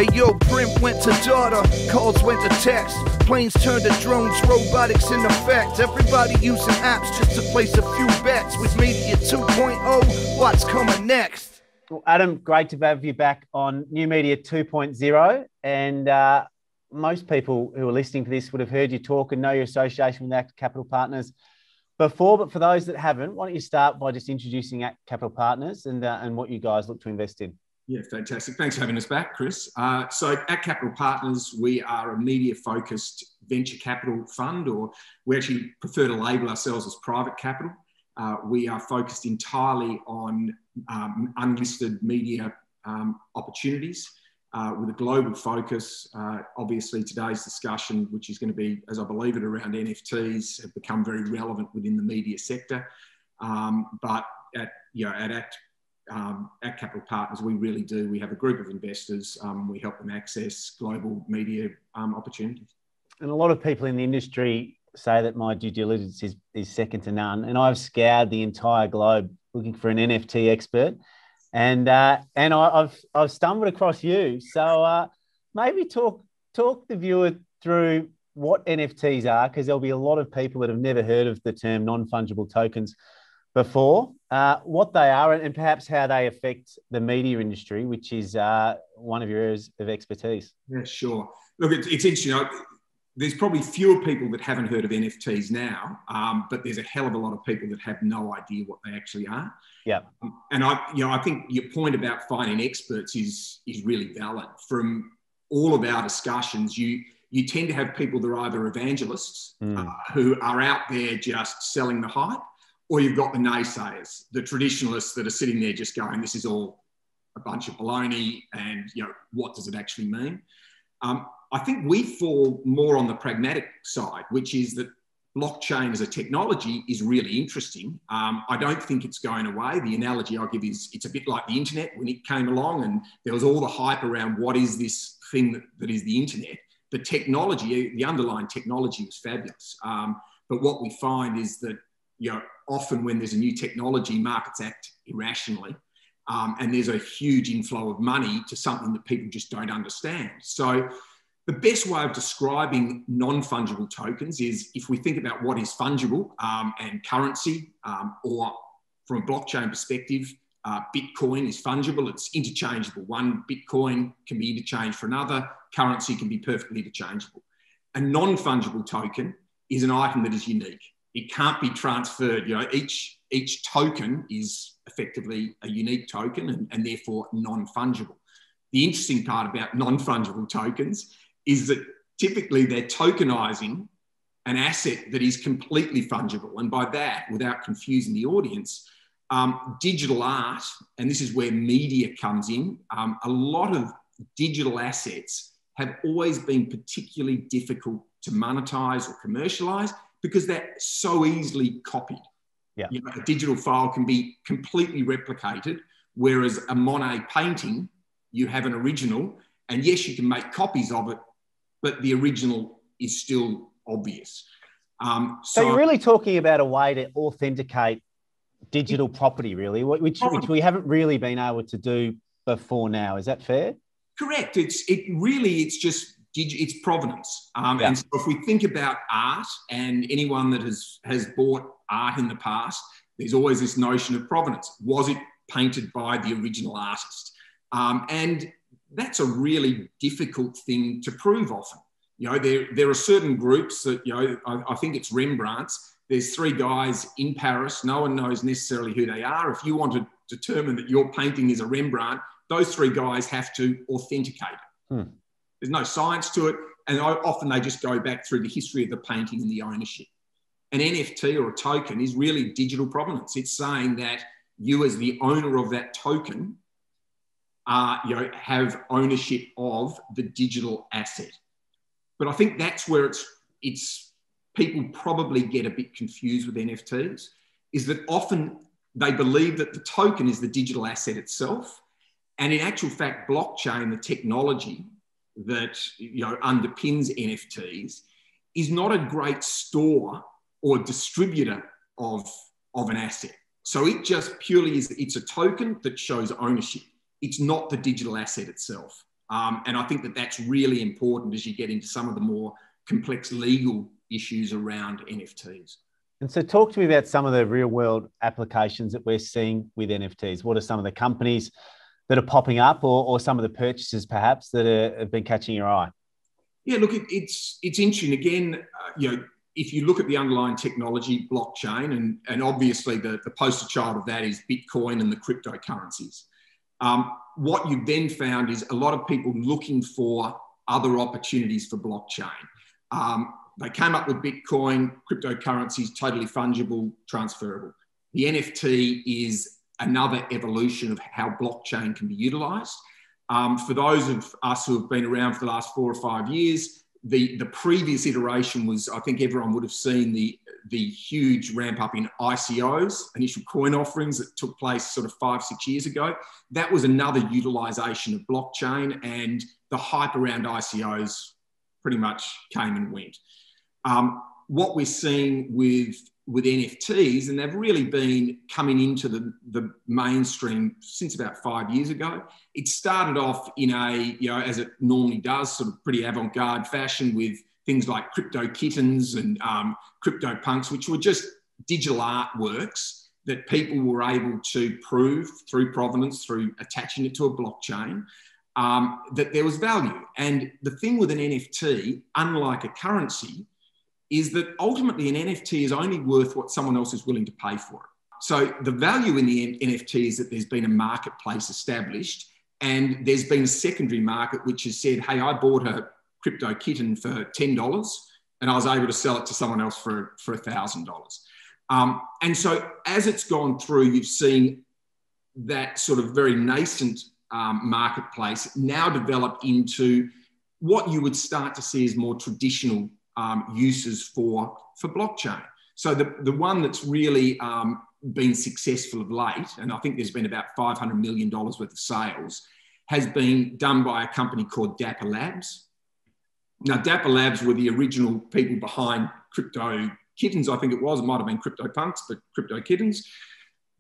Hey yo, print went to data, calls went to text, planes turned to drones, robotics in effect. Everybody using apps just to place a few bets. With Media 2.0, what's coming next? Well, Adam, great to have you back on New Media 2.0. And most people who are listening to this would have heard you talk and know your association with Act Capital Partners before. But for those that haven't, why don't you start by just introducing Act Capital Partners and what you guys look to invest in? Yeah, fantastic. Thanks for having us back, Chris. So at Capital Partners, we are a media-focused venture capital fund, or we actually prefer to label ourselves as private capital. We are focused entirely on unlisted media opportunities with a global focus. Obviously, today's discussion, which is going to be, as I believe it, around NFTs, have become very relevant within the media sector. But at Capital Partners, we really do. We have a group of investors. We help them access global media opportunities. And a lot of people in the industry say that my due diligence is second to none. And I've scoured the entire globe looking for an NFT expert. And I've stumbled across you. So maybe talk the viewer through what NFTs are, because there'll be a lot of people that have never heard of the term non-fungible tokens before, what they are, and perhaps how they affect the media industry, which is one of your areas of expertise. Yeah, sure. Look, it's interesting. There's probably fewer people that haven't heard of NFTs now, but there's a hell of a lot of people that have no idea what they actually are. Yeah. And I think your point about finding experts is really valid. From all of our discussions, you tend to have people that are either evangelists who are out there just selling the hype, or you've got the naysayers, the traditionalists that are sitting there just going, this is all a bunch of baloney, and what does it actually mean? I think we fall more on the pragmatic side, which is that blockchain as a technology is really interesting. I don't think it's going away. The analogy I give is it's a bit like the internet when it came along, and there was all the hype around what is this thing that is the internet. The technology, the underlying technology was fabulous. But what we find is that often when there's a new technology, markets act irrationally, and there's a huge inflow of money to something that people just don't understand. So the best way of describing non-fungible tokens is, if we think about what is fungible and currency, or from a blockchain perspective, Bitcoin is fungible, it's interchangeable. One Bitcoin can be interchanged for another, currency can be perfectly interchangeable. A non-fungible token is an item that is unique. It can't be transferred. Each token is effectively a unique token and therefore non-fungible. The interesting part about non-fungible tokens is that typically they're tokenizing an asset that is completely fungible. And by that, without confusing the audience, digital art, and this is where media comes in, a lot of digital assets have always been particularly difficult to monetize or commercialize, because they're so easily copied. Yeah. A digital file can be completely replicated, whereas a Monet painting, you have an original, and yes, you can make copies of it, but the original is still obvious. So you're really talking about a way to authenticate digital property, really, which we haven't really been able to do before now. Is that fair? Correct. It's provenance. And so if we think about art, and anyone that has bought art in the past, there's always this notion of provenance. Was it painted by the original artist? And that's a really difficult thing to prove often. There are certain groups that, I think it's Rembrandt's. There's three guys in Paris. No one knows necessarily who they are. If you want to determine that your painting is a Rembrandt, those three guys have to authenticate it. There's no science to it. And often they just go back through the history of the painting and the ownership. An NFT or a token is really digital provenance. It's saying that you, as the owner of that token, have ownership of the digital asset. But I think that's where it's people probably get a bit confused with NFTs, is that often they believe that the token is the digital asset itself. And in actual fact, blockchain, the technology that underpins NFTs, is not a great store or distributor of an asset. So it just purely is, it's a token that shows ownership. It's not the digital asset itself. And I think that that's really important as you get into some of the more complex legal issues around NFTs. And so talk to me about some of the real world applications that we're seeing with NFTs. What are some of the companies that are popping up, or some of the purchases perhaps that have been catching your eye? Yeah, look, it's interesting. Again, if you look at the underlying technology, blockchain, and obviously the poster child of that is Bitcoin and the cryptocurrencies. What you've then found is a lot of people looking for other opportunities for blockchain. They came up with Bitcoin, cryptocurrencies, totally fungible, transferable. The NFT is another evolution of how blockchain can be utilised. For those of us who have been around for the last 4 or 5 years, the previous iteration was, I think everyone would have seen the huge ramp up in ICOs, initial coin offerings that took place sort of 5-6 years ago. That was another utilisation of blockchain, and the hype around ICOs pretty much came and went. What we're seeing with NFTs, and they've really been coming into the mainstream since about 5 years ago. It started off in a, as it normally does, sort of pretty avant-garde fashion with things like crypto kittens and crypto punks, which were just digital artworks that people were able to prove through provenance, through attaching it to a blockchain, that there was value. And the thing with an NFT, unlike a currency, is that ultimately an NFT is only worth what someone else is willing to pay for it. So the value in the NFT is that there's been a marketplace established, and there's been a secondary market which has said, hey, I bought a crypto kitten for $10 and I was able to sell it to someone else for $1,000. And so as it's gone through, you've seen that sort of very nascent marketplace now develop into what you would start to see as more traditional uses for blockchain. So the one that's really been successful of late, and I think there's been about $500 million worth of sales, has been done by a company called Dapper Labs. Now, Dapper Labs were the original people behind crypto kittens, I think it was. It might have been crypto punks, but crypto kittens.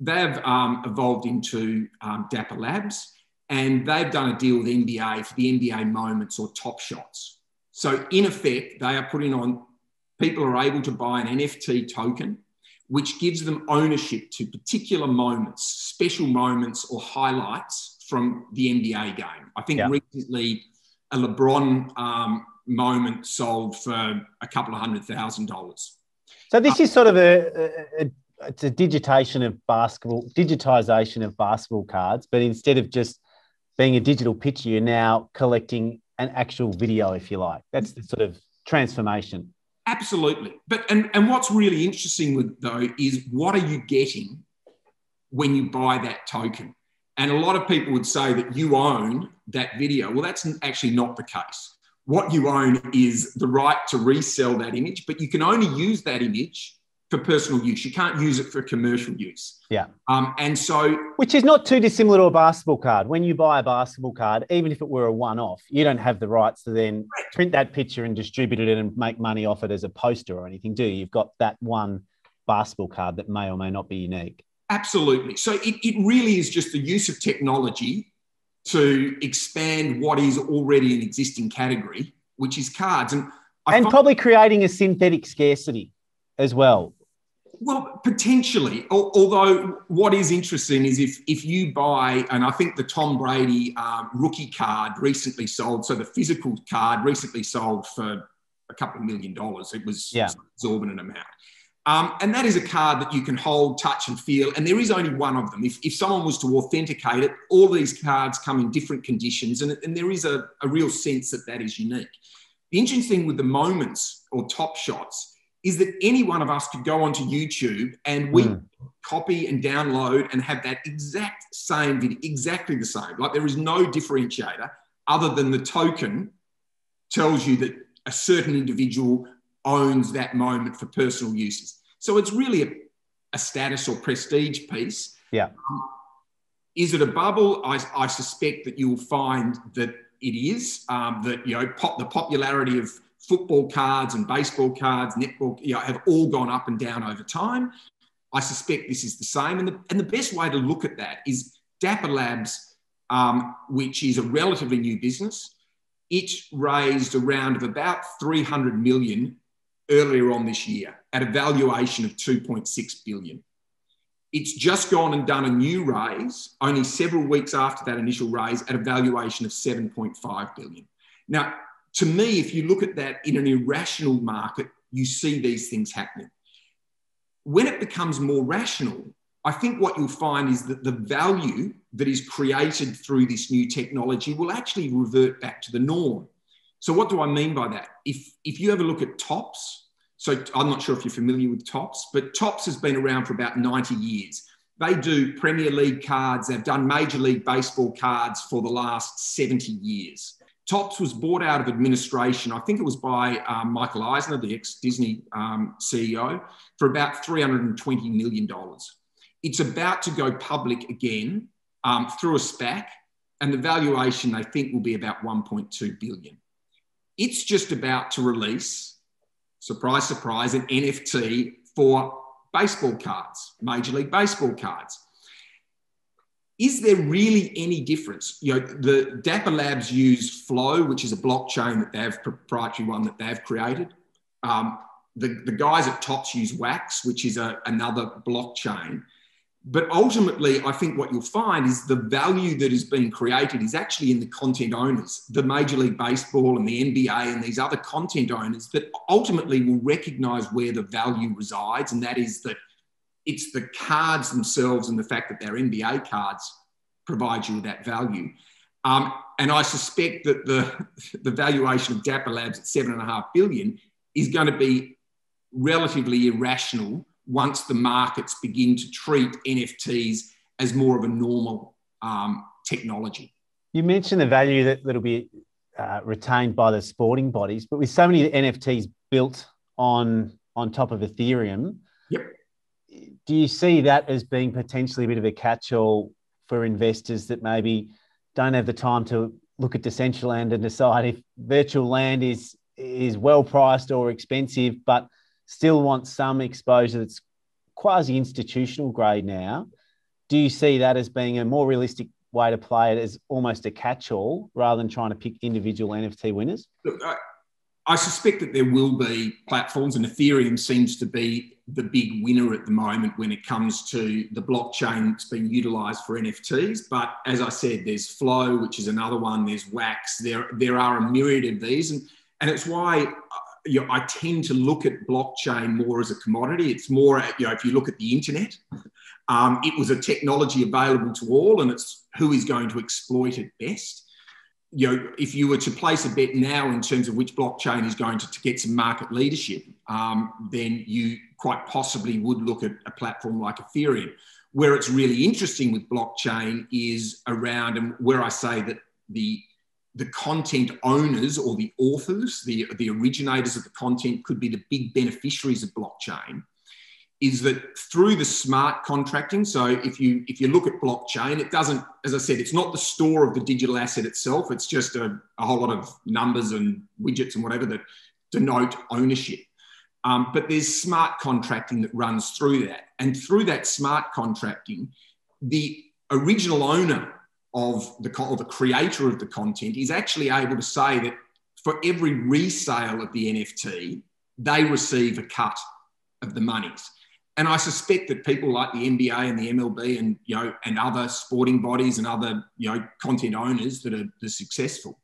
They've evolved into Dapper Labs, and they've done a deal with NBA for the NBA moments or top shots. So in effect, they are putting on, people are able to buy an NFT token, which gives them ownership to particular moments, special moments or highlights from the NBA game. I think recently a LeBron moment sold for a couple of $100,000. So this is sort of it's a digitization of basketball cards, but instead of just being a digital picture, you're now collecting an actual video, if you like. That's the sort of transformation. Absolutely. But and what's really interesting though is what are you getting when you buy that token? And a lot of people would say that you own that video. Well, that's actually not the case. What you own is the right to resell that image, but you can only use that image for personal use. You can't use it for commercial use. Yeah. And so... Which is not too dissimilar to a basketball card. When you buy a basketball card, even if it were a one-off, you don't have the rights to then print that picture and distribute it and make money off it as a poster or anything, do you? You've got that one basketball card that may or may not be unique. Absolutely. So it really is just the use of technology to expand what is already an existing category, which is cards. And probably creating a synthetic scarcity as well. Well, potentially. Although what is interesting is if you buy, and I think the Tom Brady rookie card recently sold, so the physical card recently sold for a couple of $1 million. It was an exorbitant amount. And that is a card that you can hold, touch and feel, and there is only one of them. If someone was to authenticate it, all these cards come in different conditions, and there is a real sense that is unique. The interesting thing with the moments or top shots is that any one of us could go onto YouTube and we copy and download and have that exact same video, exactly the same. Like there is no differentiator other than the token tells you that a certain individual owns that moment for personal uses. So it's really a status or prestige piece. Yeah. Is it a bubble? I suspect that you'll find that it is, that, the popularity of football cards and baseball cards, netball, have all gone up and down over time. I suspect this is the same. And the best way to look at that is Dapper Labs which is a relatively new business. It raised a round of about 300 million earlier on this year at a valuation of 2.6 billion. It's just gone and done a new raise only several weeks after that initial raise at a valuation of 7.5 billion. Now, to me, if you look at that in an irrational market, you see these things happening. When it becomes more rational, I think what you'll find is that the value that is created through this new technology will actually revert back to the norm. So what do I mean by that? If you have a look at Topps, so I'm not sure if you're familiar with Topps, but Topps has been around for about 90 years. They do Premier League cards. They've done Major League Baseball cards for the last 70 years. Topps was bought out of administration, I think it was by Michael Eisner, the ex-Disney CEO, for about $320 million. It's about to go public again through a SPAC, and the valuation, they think, will be about 1.2 billion. It's just about to release, surprise, surprise, an NFT for baseball cards, Major League Baseball cards. Is there really any difference? You know, the Dapper Labs use Flow, which is a blockchain that they have, proprietary one that they've created. The guys at Topps use Wax, which is another blockchain. But ultimately, I think what you'll find is the value that is being created is actually in the content owners, the Major League Baseball and the NBA and these other content owners that ultimately will recognise where the value resides, and that is that it's the cards themselves and the fact that they're NBA cards provide you with that value. And I suspect that the valuation of Dapper Labs at $7.5 billion is going to be relatively irrational once the markets begin to treat NFTs as more of a normal technology. You mentioned the value that'll be retained by the sporting bodies, but with so many NFTs built on top of Ethereum, yep. Do you see that as being potentially a bit of a catch-all for investors that maybe don't have the time to look at Decentraland and decide if virtual land is well-priced or expensive, but still want some exposure that's quasi-institutional grade now? Do you see that as being a more realistic way to play it as almost a catch-all rather than trying to pick individual NFT winners? Look, I suspect that there will be platforms, and Ethereum seems to be the big winner at the moment when it comes to the blockchain that's being utilised for NFTs. But as I said, there's Flow, which is another one. There's Wax. There are a myriad of these. And it's why I tend to look at blockchain more as a commodity. It's more, if you look at the internet, it was a technology available to all, and it's who is going to exploit it best. If you were to place a bet now in terms of which blockchain is going to get some market leadership, then you quite possibly would look at a platform like Ethereum. Where it's really interesting with blockchain is around, and where I say that the content owners or the authors, the originators of the content could be the big beneficiaries of blockchain, is that through the smart contracting. So if you look at blockchain, it doesn't, as I said, it's not the store of the digital asset itself. It's just a whole lot of numbers and widgets and whatever that denote ownership. But there's smart contracting that runs through that. And through that smart contracting, the original owner of the creator of the content is actually able to say that for every resale of the NFT, they receive a cut of the monies. And I suspect that people like the NBA and the MLB and other sporting bodies and other content owners that are successful,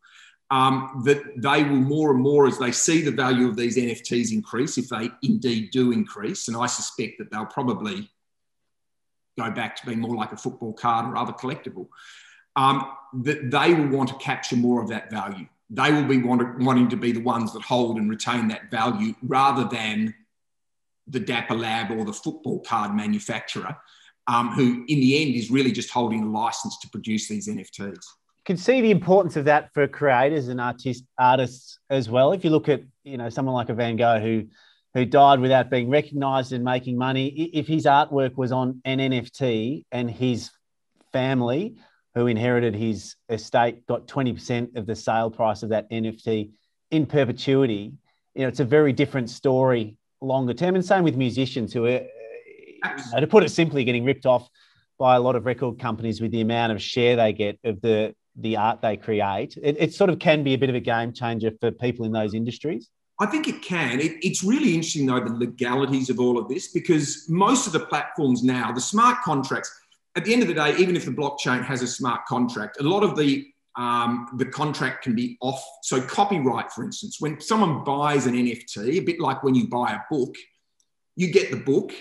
that they will more and more, as they see the value of these NFTs increase, if they indeed do increase, and I suspect that they'll probably go back to being more like a football card or other collectible, that they will want to capture more of that value. They will be wanting to be the ones that hold and retain that value rather than the Dapper Lab or the football card manufacturer, who in the end is really just holding a license to produce these NFTs. You can see the importance of that for creators and artists as well. If you look at someone like a Van Gogh who died without being recognised and making money, if his artwork was on an NFT and his family who inherited his estate got 20% of the sale price of that NFT in perpetuity, it's a very different story longer term. And same with musicians who are, to put it simply, getting ripped off by a lot of record companies with the amount of share they get of the art they create. It sort of can be a bit of a game changer for people in those industries. I think it can. It's really interesting, though, the legalities of all of this, because most of the platforms now, the smart contracts, at the end of the day, even if the blockchain has a smart contract, a lot of the contract can be off. So copyright, for instance, when someone buys an NFT, a bit like when you buy a book, you get the book.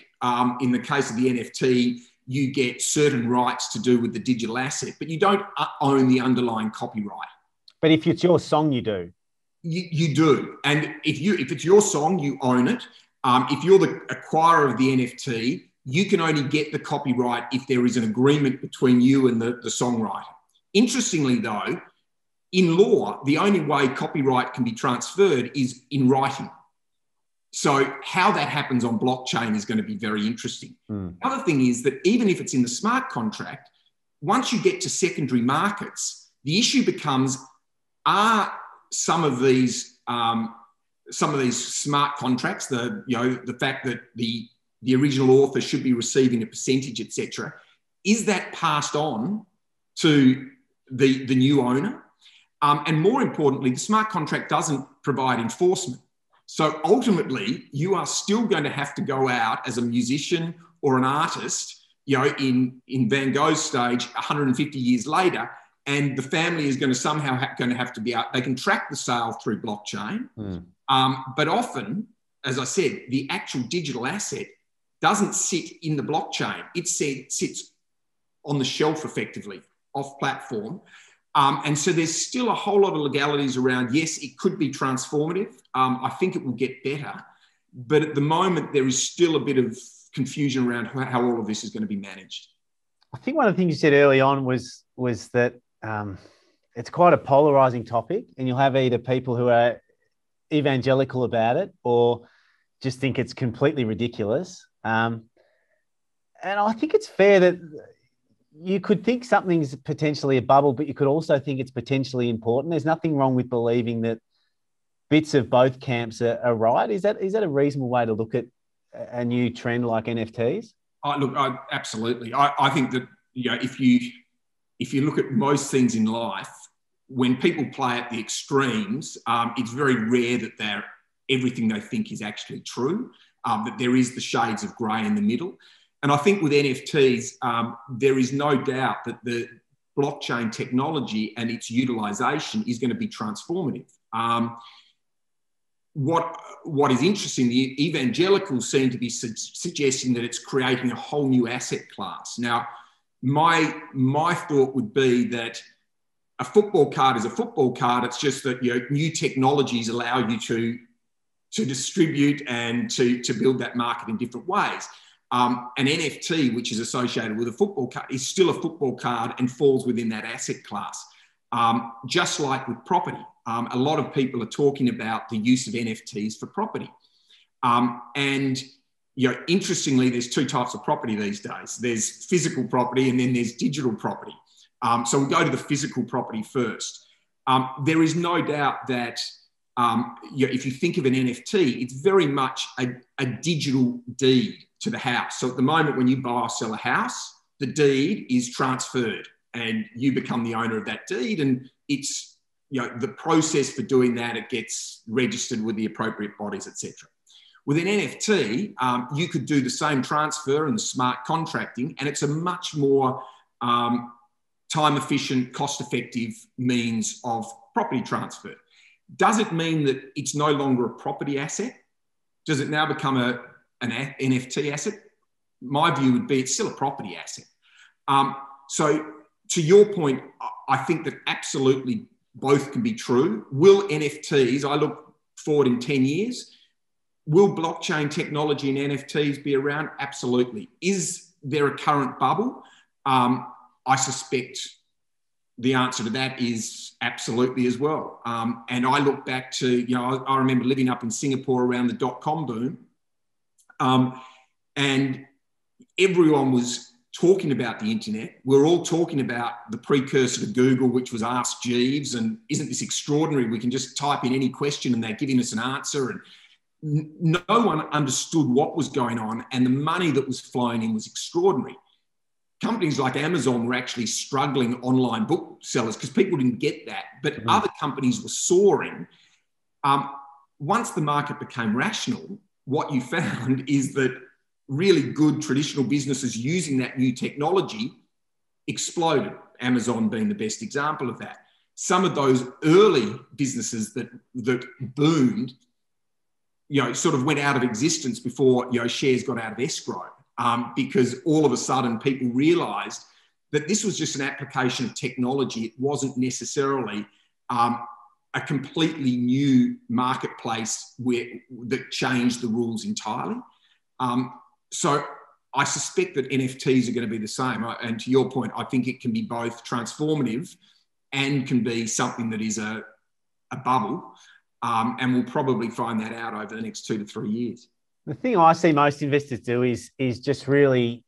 In the case of the NFT, you get certain rights to do with the digital asset, but you don't own the underlying copyright. But if it's your song, you do. You do. And if it's your song, you own it. If you're the acquirer of the NFT, you can only get the copyright if there is an agreement between you and the songwriter. Interestingly, though, in law, the only way copyright can be transferred is in writing. So how that happens on blockchain is going to be very interesting. The other thing is that even if it's in the smart contract, once you get to secondary markets, the issue becomes, are some of these smart contracts, the fact that the original author should be receiving a percentage, etc., is that passed on to the new owner? And more importantly, the smart contract doesn't provide enforcement. So ultimately, you are still going to have to go out as a musician or an artist, in Van Gogh's stage 150 years later, and the family is going to somehow have to be out. They can track the sale through blockchain, but often, as I said, the actual digital asset doesn't sit in the blockchain. It sits on the shelf effectively, off platform. And so there's still a whole lot of legalities around. Yes, it could be transformative. I think it will get better. But at the moment, there is still a bit of confusion around how all of this is going to be managed. I think one of the things you said early on was that it's quite a polarizing topic, and you'll have either people who are evangelical about it or just think it's completely ridiculous. And I think it's fair that you could think something's potentially a bubble, but you could also think it's potentially important. There's nothing wrong with believing that bits of both camps are right. Is that a reasonable way to look at a new trend like NFTs? Absolutely. I think that if you look at most things in life, when people play at the extremes, it's very rare that everything they think is actually true. That there is the shades of grey in the middle. And I think with NFTs, there is no doubt that the blockchain technology and its utilisation is going to be transformative. What is interesting, the evangelicals seem to be suggesting that it's creating a whole new asset class. Now, my thought would be that a football card is a football card. It's just that new technologies allow you to distribute and to build that market in different ways. An NFT, which is associated with a football card, is still a football card and falls within that asset class. Just like with property, a lot of people are talking about the use of NFTs for property. And interestingly, there's two types of property these days. There's physical property and then there's digital property. So we'll go to the physical property first. There is no doubt that if you think of an NFT, it's very much a digital deed to the house. So at the moment, when you buy or sell a house, the deed is transferred and you become the owner of that deed. And it's, the process for doing that, it gets registered with the appropriate bodies, etc. With an NFT, you could do the same transfer and the smart contracting, and it's a much more time-efficient, cost-effective means of property transfer. Does it mean that it's no longer a property asset? Does it now become an NFT asset? My view would be it's still a property asset. So to your point, I think that absolutely both can be true. Will NFTs, I look forward in 10 years, will blockchain technology and NFTs be around? Absolutely. Is there a current bubble? I suspect the answer to that is absolutely as well. And I look back to, I remember living up in Singapore around the .com boom. And everyone was talking about the internet. We're all talking about the precursor to Google, which was Ask Jeeves. And isn't this extraordinary? We can just type in any question and they're giving us an answer. And no one understood what was going on. And the money that was flowing in was extraordinary. companies like Amazon were actually struggling, online booksellers, because people didn't get that. But other companies were soaring. Once the market became rational, what you found is that really good traditional businesses using that new technology exploded, Amazon being the best example of that. Some of those early businesses that boomed, sort of went out of existence before, shares got out of escrow, because all of a sudden people realised that this was just an application of technology. It wasn't necessarily a completely new marketplace that changed the rules entirely. So I suspect that NFTs are going to be the same. And to your point, I think it can be both transformative and can be something that is a bubble. And we'll probably find that out over the next 2 to 3 years. The thing I see most investors do is just really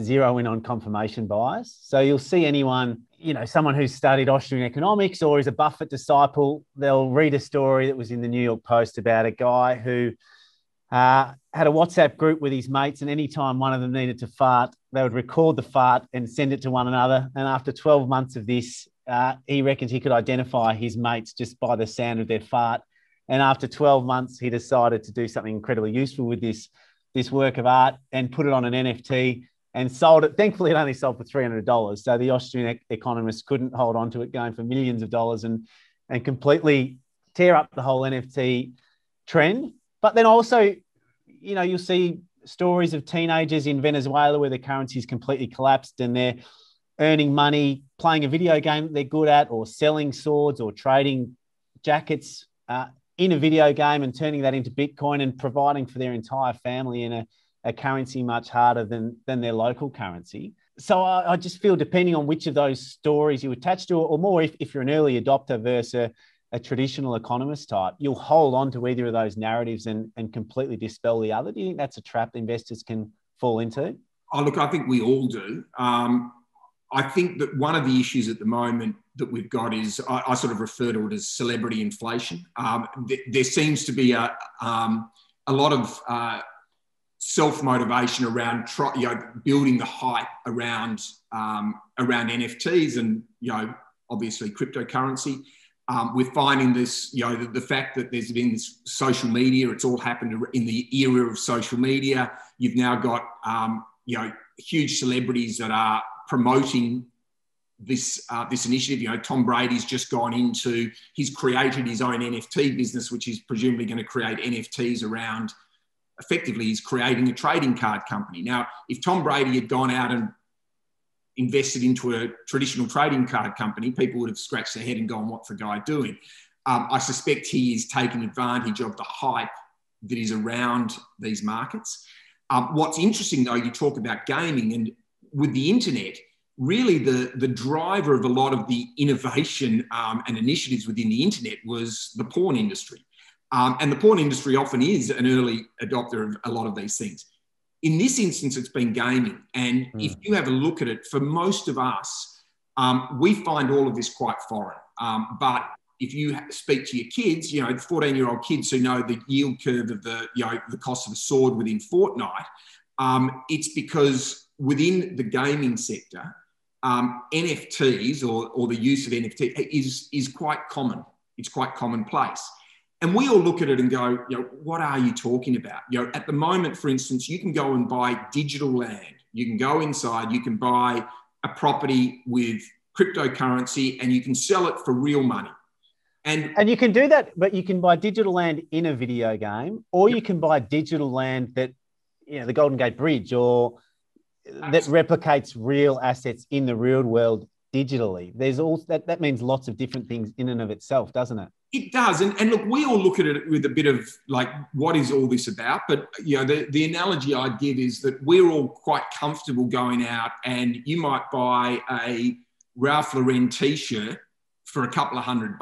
zero in on confirmation bias. So you'll see anyone, someone who's studied Austrian economics or is a Buffett disciple, they'll read a story that was in the New York Post about a guy who had a WhatsApp group with his mates, and anytime one of them needed to fart, they would record the fart and send it to one another. And after 12 months of this, he reckons he could identify his mates just by the sound of their fart. And after 12 months, he decided to do something incredibly useful with this work of art and put it on an NFT and sold it. Thankfully, it only sold for $300. So the Austrian economists couldn't hold on to it, going for millions of dollars and completely tear up the whole NFT trend. But then also, you'll see stories of teenagers in Venezuela where the currency's completely collapsed and they're earning money playing a video game that they're good at, or selling swords or trading jackets in a video game and turning that into Bitcoin and providing for their entire family in a currency much harder than their local currency. So I just feel, depending on which of those stories you attach to, or more if you're an early adopter versus a traditional economist type, you'll hold on to either of those narratives and completely dispel the other. Do you think that's a trap investors can fall into? Oh, look, I think we all do. I think that one of the issues at the moment that we've got is, I sort of refer to it as celebrity inflation. There seems to be a lot of self-motivation around building the hype around NFTs and, obviously cryptocurrency. We're finding this, the fact that there's been this social media, it's all happened in the era of social media. You've now got, huge celebrities that are promoting this initiative. Tom Brady's just gone into, he's created his own NFT business, which is presumably going to create NFTs around, effectively he's creating a trading card company. Now, if Tom Brady had gone out and invested into a traditional trading card company, people would have scratched their head and gone, what's the guy doing? I suspect he is taking advantage of the hype that is around these markets. What's interesting, though, you talk about gaming, and with the internet, really the driver of a lot of the innovation and initiatives within the internet was the porn industry. And the porn industry often is an early adopter of a lot of these things. In this instance, it's been gaming. And if you have a look at it, for most of us, we find all of this quite foreign. But if you speak to your kids, the 14-year-old kids who know the yield curve of the cost of a sword within Fortnite, it's because within the gaming sector, NFTs or the use of NFT is quite common. It's quite commonplace. And we all look at it and go, what are you talking about? At the moment, for instance, you can go and buy digital land. You can go inside, you can buy a property with cryptocurrency and you can sell it for real money. And you can do that, but you can buy digital land in a video game, or you can buy digital land that, the Golden Gate Bridge, or that replicates real assets in the real world digitally. There's all that means lots of different things in and of itself, doesn't it? It does. And look, we all look at it with a bit of like, what is all this about? But, the analogy I'd give is that we're all quite comfortable going out and you might buy a Ralph Lauren t-shirt for a couple of $100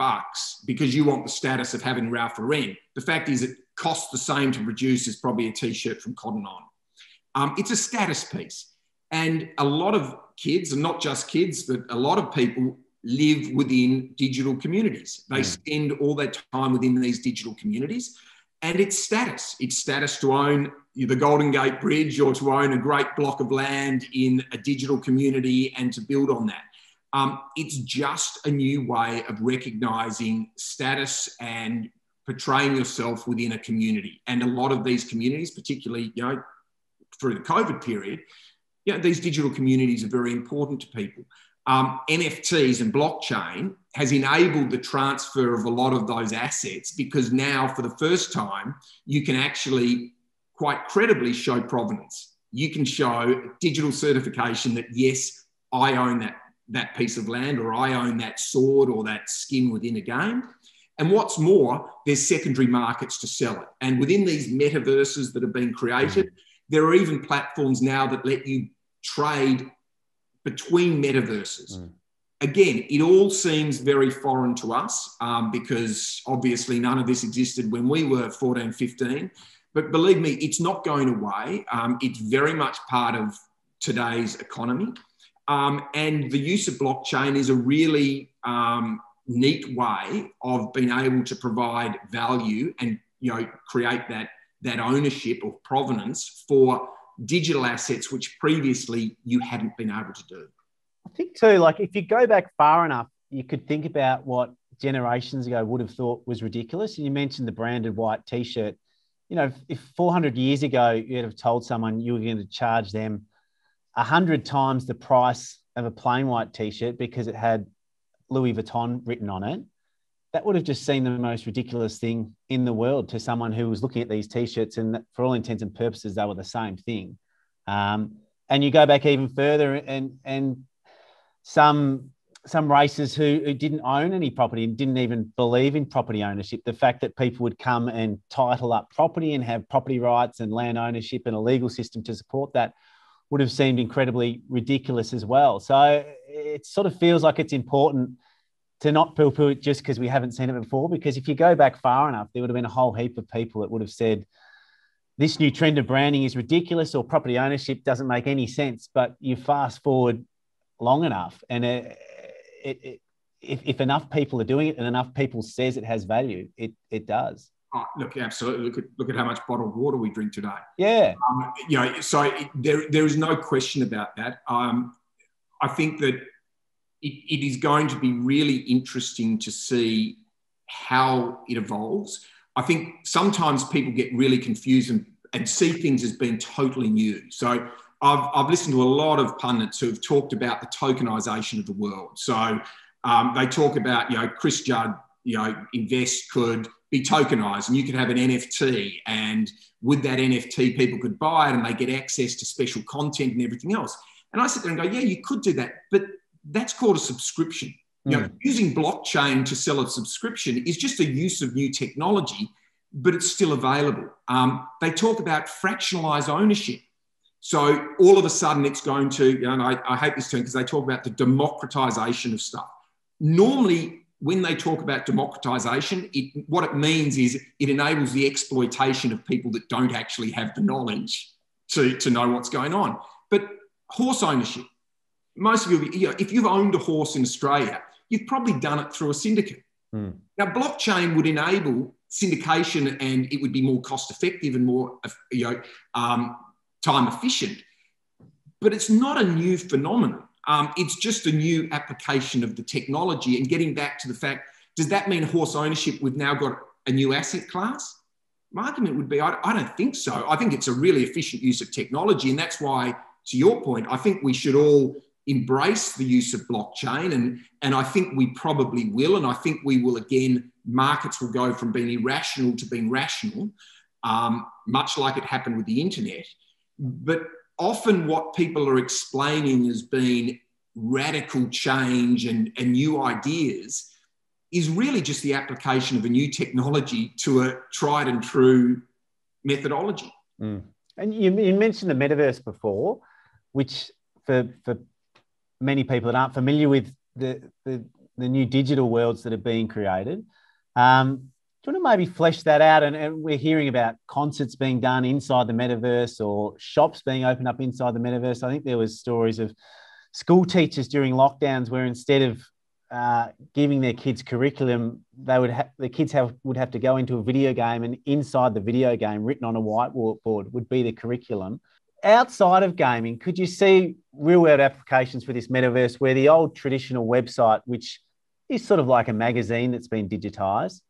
because you want the status of having Ralph Lauren. The fact is it costs the same to produce as probably a t-shirt from Cotton On. It's a status piece. And a lot of kids, and not just kids, but a lot of people live within digital communities. They spend all their time within these digital communities. And it's status. It's status to own the Golden Gate Bridge or to own a great block of land in a digital community and to build on that. It's just a new way of recognising status and portraying yourself within a community. And a lot of these communities, particularly, through the COVID period, these digital communities are very important to people. NFTs and blockchain has enabled the transfer of a lot of those assets, because now for the first time, you can actually quite credibly show provenance. You can show digital certification that, yes, I own that piece of land, or I own that sword or that skin within a game. And what's more, there's secondary markets to sell it. And within these metaverses that have been created, there are even platforms now that let you trade between metaverses. Again, it all seems very foreign to us because obviously none of this existed when we were 14, 15. But believe me, it's not going away. It's very much part of today's economy. And the use of blockchain is a really neat way of being able to provide value and create that ownership or provenance for digital assets, which previously you hadn't been able to do. I think too, like if you go back far enough, you could think about what generations ago would have thought was ridiculous. And you mentioned the branded white T-shirt. If 400 years ago you'd have told someone you were going to charge them 100 times the price of a plain white T-shirt because it had Louis Vuitton written on it, that would have just seemed the most ridiculous thing in the world to someone who was looking at these T-shirts, and for all intents and purposes, they were the same thing. And you go back even further, and some races who didn't own any property and didn't even believe in property ownership, the fact that people would come and title up property and have property rights and land ownership and a legal system to support that would have seemed incredibly ridiculous as well. So it sort of feels like it's important to not poo-poo it just because we haven't seen it before, because if you go back far enough, there would have been a whole heap of people that would have said, this new trend of branding is ridiculous, or property ownership doesn't make any sense. But you fast forward long enough, and if enough people are doing it and enough people says it has value, it does. Oh, look, absolutely. Look at how much bottled water we drink today. Yeah. So there is no question about that. I think that it is going to be really interesting to see how it evolves. I think sometimes people get really confused and see things as being totally new. So I've listened to a lot of pundits who have talked about the tokenization of the world. So they talk about, Chris Judd, Invest could be tokenized and you could have an NFT, and with that NFT, people could buy it and they get access to special content and everything else. And I sit there and go, yeah, you could do that, but that's called a subscription. Using blockchain to sell a subscription is just a use of new technology, but it's still available. They talk about fractionalized ownership. So all of a sudden it's going to, and I hate this term because they talk about the democratization of stuff. Normally, when they talk about democratization, what it means is it enables the exploitation of people that don't actually have the knowledge to know what's going on. But horse ownership, most of you, if you've owned a horse in Australia, you've probably done it through a syndicate. Now, blockchain would enable syndication, and it would be more cost effective and more time efficient. But it's not a new phenomenon. It's just a new application of the technology. And getting back to the fact, does that mean horse ownership, we've now got a new asset class? My argument would be, I don't think so. I think it's a really efficient use of technology. And that's why, to your point, I think we should all embrace the use of blockchain. And I think we probably will. And I think we will, again, markets will go from being irrational to being rational, much like it happened with the internet. But often what people are explaining as being radical change and new ideas is really just the application of a new technology to a tried and true methodology. And you mentioned the metaverse before, which for many people that aren't familiar with the new digital worlds that are being created, do you want to maybe flesh that out? And we're hearing about concerts being done inside the metaverse or shops being opened up inside the metaverse. I think there was stories of school teachers during lockdowns where instead of giving their kids curriculum, the kids would have to go into a video game, and inside the video game, written on a whiteboard, would be the curriculum. Outside of gaming, could you see real-world applications for this metaverse where the old traditional website, which is sort of like a magazine that's been digitized,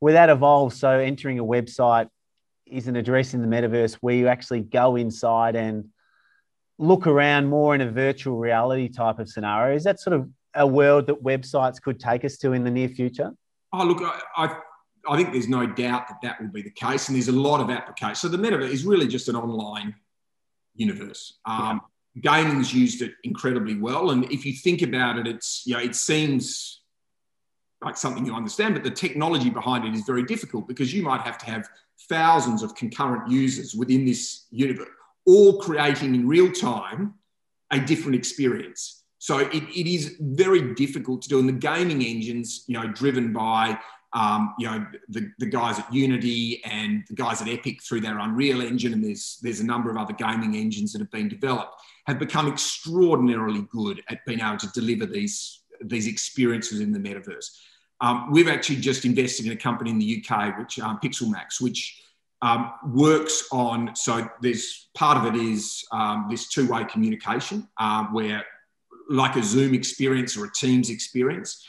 where that evolves, so entering a website is an address in the metaverse where you actually go inside and look around more in a virtual reality type of scenario? Is that sort of a world that websites could take us to in the near future? Oh, look, I think there's no doubt that will be the case, and there's a lot of applications. So the metaverse is really just an online universe. Gaming's used it incredibly well, and if you think about it, it seems like something you understand, but the technology behind it is very difficult, because you might have to have thousands of concurrent users within this universe, all creating in real time a different experience. So it is very difficult to do. And the gaming engines, driven by the guys at Unity and the guys at Epic through their Unreal Engine, and there's a number of other gaming engines that have been developed, have become extraordinarily good at being able to deliver these experiences in the metaverse. We've actually just invested in a company in the UK, which Pixelmax, which works on, so there's part of it is this two-way communication, where like a Zoom experience or a Teams experience.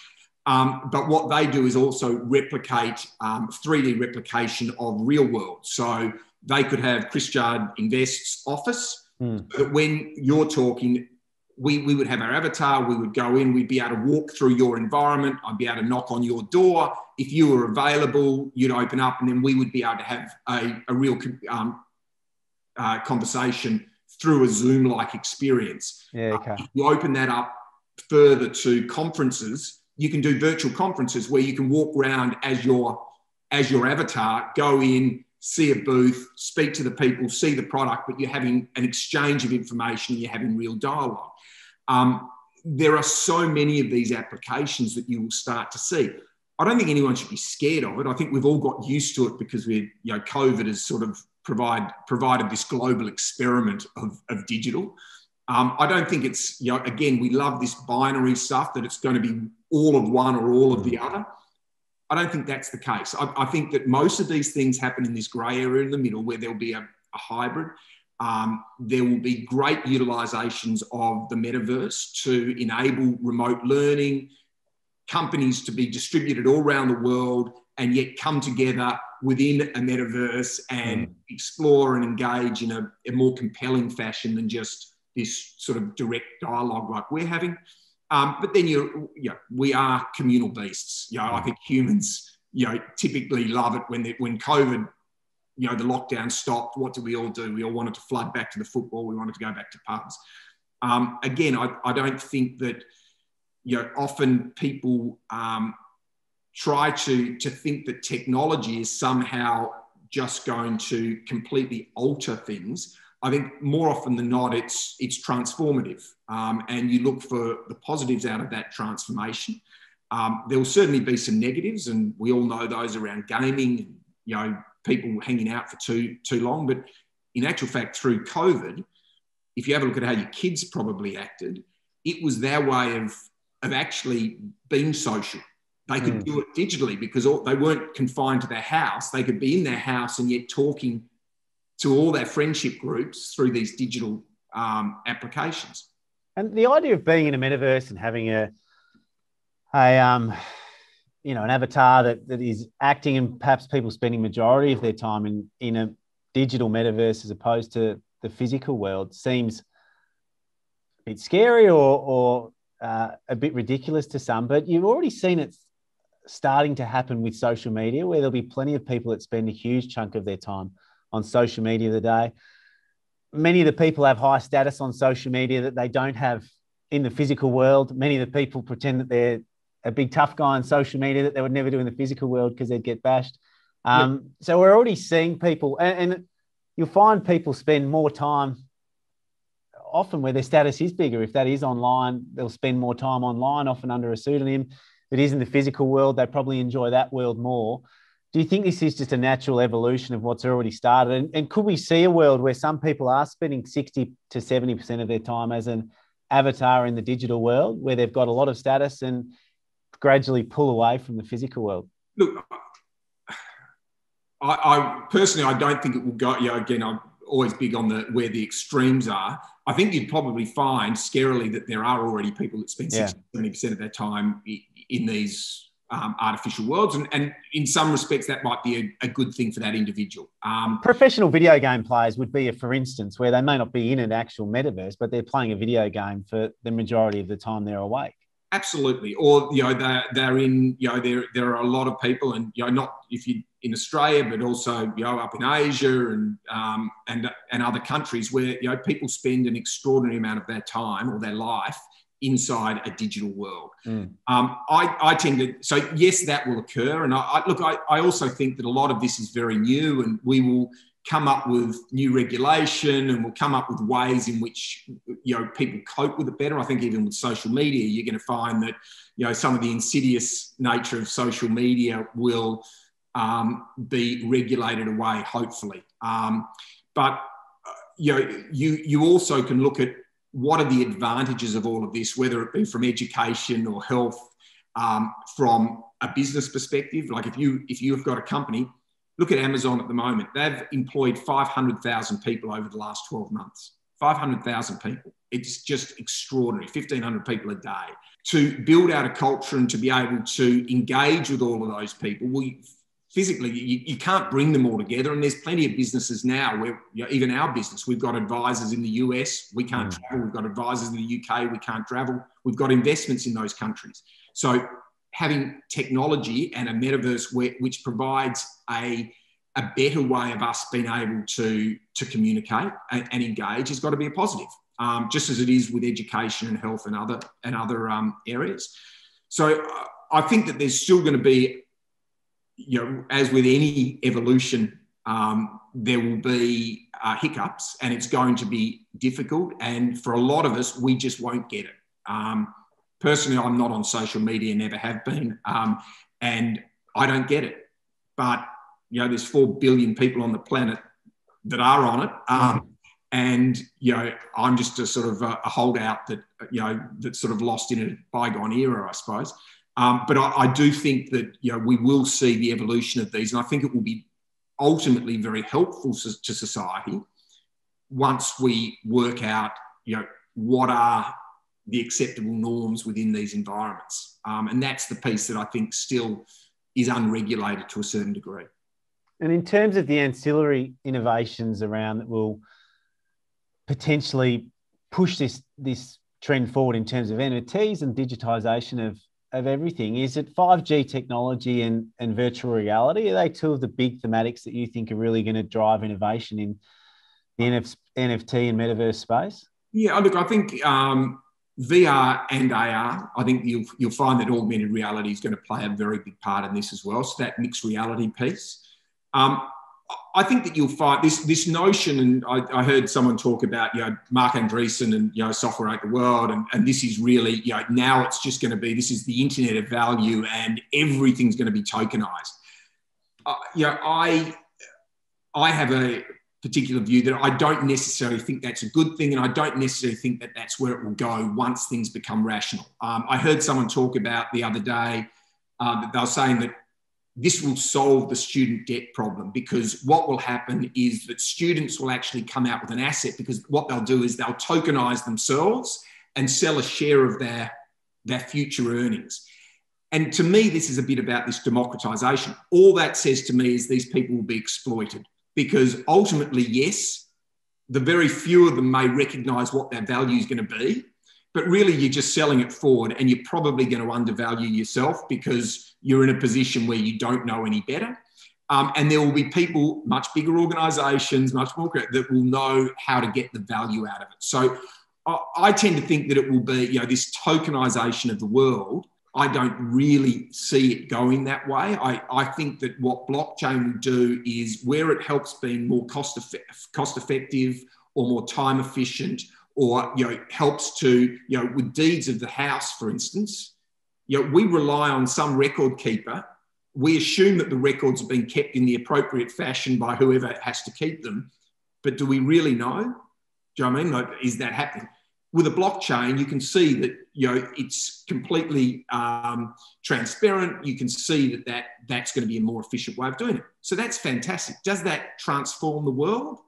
But what they do is also replicate 3D replication of real world. So they could have Chris Judd Invest's office, but when you're talking, we would have our avatar, we would go in, we'd be able to walk through your environment, I'd be able to knock on your door. If you were available, you'd open up, and then we would be able to have a real conversation through a Zoom-like experience. Yeah, okay. If you open that up further to conferences, you can do virtual conferences where you can walk around as your avatar, go in, see a booth, speak to the people, see the product, but you're having an exchange of information, you're having real dialogue. There are so many of these applications that you will start to see. I don't think anyone should be scared of it. I think we've all got used to it because COVID has sort of provided this global experiment of digital. I don't think it's, again, we love this binary stuff that it's going to be all of one or all of the other. I don't think that's the case. I think that most of these things happen in this grey area in the middle where there'll be a hybrid. There will be great utilisations of the metaverse to enable remote learning, companies to be distributed all around the world and yet come together within a metaverse and explore and engage in a more compelling fashion than just this sort of direct dialogue like we're having. But then we are communal beasts. I think humans, typically love it when COVID, the lockdown stopped. What did we all do? We all wanted to flood back to the football. We wanted to go back to pubs. Again, I don't think that, often people try to think that technology is somehow just going to completely alter things. I think more often than not, it's transformative, and you look for the positives out of that transformation. There will certainly be some negatives, and we all know those around gaming, people hanging out for too long. But in actual fact, through COVID, if you have a look at how your kids probably acted, it was their way of actually being social. They could do it digitally because they weren't confined to their house. They could be in their house and yet talking to all their friendship groups through these digital applications. And the idea of being in a metaverse and having an avatar that is acting, and perhaps people spending majority of their time in a digital metaverse as opposed to the physical world seems a bit scary or a bit ridiculous to some. But you've already seen it starting to happen with social media, where there'll be plenty of people that spend a huge chunk of their time on social media today. Many of the people have high status on social media that they don't have in the physical world. Many of the people pretend that they're a big tough guy on social media that they would never do in the physical world because they'd get bashed. So we're already seeing people, and you'll find people spend more time often where their status is bigger. If that is online, they'll spend more time online, often under a pseudonym. If it is in the physical world, they probably enjoy that world more. Do you think this is just a natural evolution of what's already started? And could we see a world where some people are spending 60 to 70% of their time as an avatar in the digital world, where they've got a lot of status, and gradually pull away from the physical world? Look, I personally, I don't think it will go, again, I'm always big on where the extremes are. I think you'd probably find, scarily, that there are already people that spend 60-70% of their time in these artificial worlds. And in some respects, that might be a good thing for that individual. Professional video game players would be, for instance, where they may not be in an actual metaverse, but they're playing a video game for the majority of the time they're awake. Absolutely. Or, they're in, there are a lot of people, and, not if you in Australia, but also, up in Asia and other countries where, people spend an extraordinary amount of their time or their life inside a digital world. I tend to, so yes, that will occur. And I also think that a lot of this is very new, and we will come up with new regulation, and we'll come up with ways in which, people cope with it better. I think even with social media, you're going to find that, some of the insidious nature of social media will be regulated away, hopefully. But, you also can look at what are the advantages of all of this, whether it be from education or health, from a business perspective. Like if you've got a company, look at Amazon at the moment. They've employed 500,000 people over the last 12 months. 500,000 people. It's just extraordinary. 1,500 people a day. To build out a culture and to be able to engage with all of those people, physically, you can't bring them all together. And there's plenty of businesses now where, even our business, we've got advisors in the US, we can't travel. We've got advisors in the UK, we can't travel. We've got investments in those countries. So having technology and a metaverse which provides a better way of us being able to communicate and engage has got to be a positive, just as it is with education and health and other areas. So I think that there's still going to be, as with any evolution, there will be hiccups, and it's going to be difficult. And for a lot of us, we just won't get it. Personally, I'm not on social media, never have been, and I don't get it. But, there's 4 billion people on the planet that are on it. And, I'm just a sort of a holdout that, that's sort of lost in a bygone era, I suppose. But I do think that, we will see the evolution of these, and I think it will be ultimately very helpful to society once we work out, what are the acceptable norms within these environments. And that's the piece that I think still is unregulated to a certain degree. And in terms of the ancillary innovations around that will potentially push this trend forward in terms of NFTs and digitisation of everything, is it 5G technology and virtual reality? Are they two of the big thematics that you think are really going to drive innovation in the NFT and metaverse space? Yeah, look, I think VR and AR, I think you'll find that augmented reality is going to play a very big part in this as well. So that mixed reality piece. I think that you'll find this notion, and I heard someone talk about, Mark Andreessen and, Software Ate the World, and this is really, now it's just going to be, this is the internet of value and everything's going to be tokenized. I have a particular view that I don't necessarily think that's a good thing, and I don't necessarily think that that's where it will go once things become rational. I heard someone talk about the other day that they were saying that this will solve the student debt problem, because what will happen is that students will actually come out with an asset, because what they'll do is they'll tokenize themselves and sell a share of their future earnings. And to me, this is a bit about this democratization. All that says to me is these people will be exploited, because ultimately, yes, the very few of them may recognize what their value is going to be, but really you're just selling it forward, and you're probably going to undervalue yourself because you're in a position where you don't know any better. And there will be people, much bigger organisations, much more, that will know how to get the value out of it. So I tend to think that it will be, this tokenisation of the world. I don't really see it going that way. I think that what blockchain will do is, where it helps being more cost effective or more time efficient, or helps to, with deeds of the house, for instance, we rely on some record keeper. We assume that the records have been kept in the appropriate fashion by whoever has to keep them. But do we really know? Do you know what I mean? Like, is that happening? With a blockchain, you can see that, it's completely transparent. You can see that's going to be a more efficient way of doing it. So that's fantastic. Does that transform the world?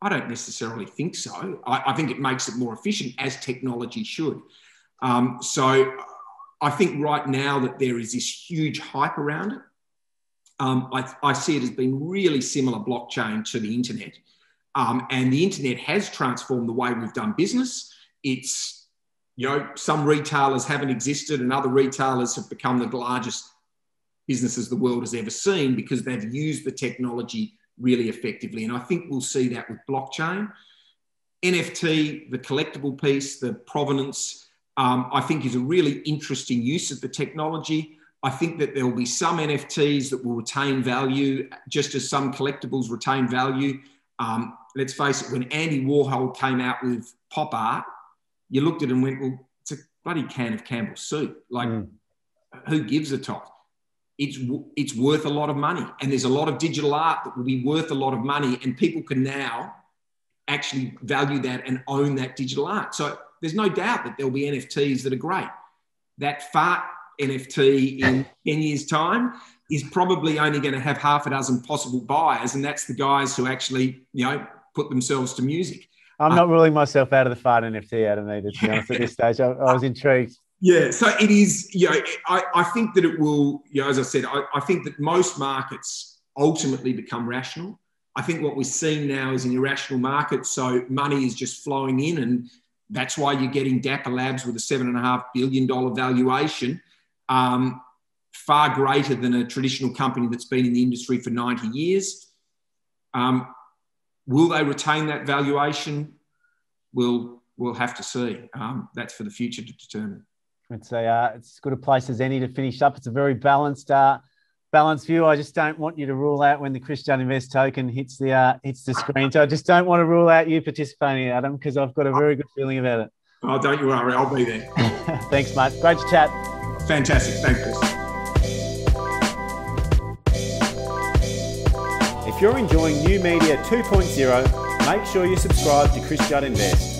I don't necessarily think so. I think it makes it more efficient, as technology should. So I think right now that there is this huge hype around it. I see it as being really similar blockchain to the internet. And the internet has transformed the way we've done business. It's, some retailers haven't existed and other retailers have become the largest businesses the world has ever seen because they've used the technology really effectively. And I think we'll see that with blockchain. NFT, the collectible piece, the provenance, I think is a really interesting use of the technology. I think that there will be some NFTs that will retain value, just as some collectibles retain value. Let's face it, when Andy Warhol came out with pop art, you looked at it and went, well, it's a bloody can of Campbell's soup. Like, who gives a top? It's worth a lot of money. And there's a lot of digital art that will be worth a lot of money, and people can now actually value that and own that digital art. So there's no doubt that there'll be NFTs that are great. That fart NFT in 10 years' time is probably only going to have half a dozen possible buyers, and that's the guys who actually, put themselves to music. I'm not ruling myself out of the fart NFT, Adam, either, to be honest, at this stage. I was intrigued. Yeah, so it is, I think that it will, as I said, I think that most markets ultimately become rational. I think what we're seeing now is an irrational market, so money is just flowing in, and that's why you're getting Dapper Labs with a $7.5 billion valuation, far greater than a traditional company that's been in the industry for 90 years. Will they retain that valuation? We'll have to see. That's for the future to determine. It's as good a place as any to finish up. It's a very balanced view. I just don't want you to rule out when the Christian Invest token hits the screen. So I just don't want to rule out you participating, Adam, because I've got a very good feeling about it. Oh, don't you worry. I'll be there. Thanks, mate. Great to chat. Fantastic. Thanks, Chris. If you're enjoying New Media 2.0, make sure you subscribe to Chris Judd Invest.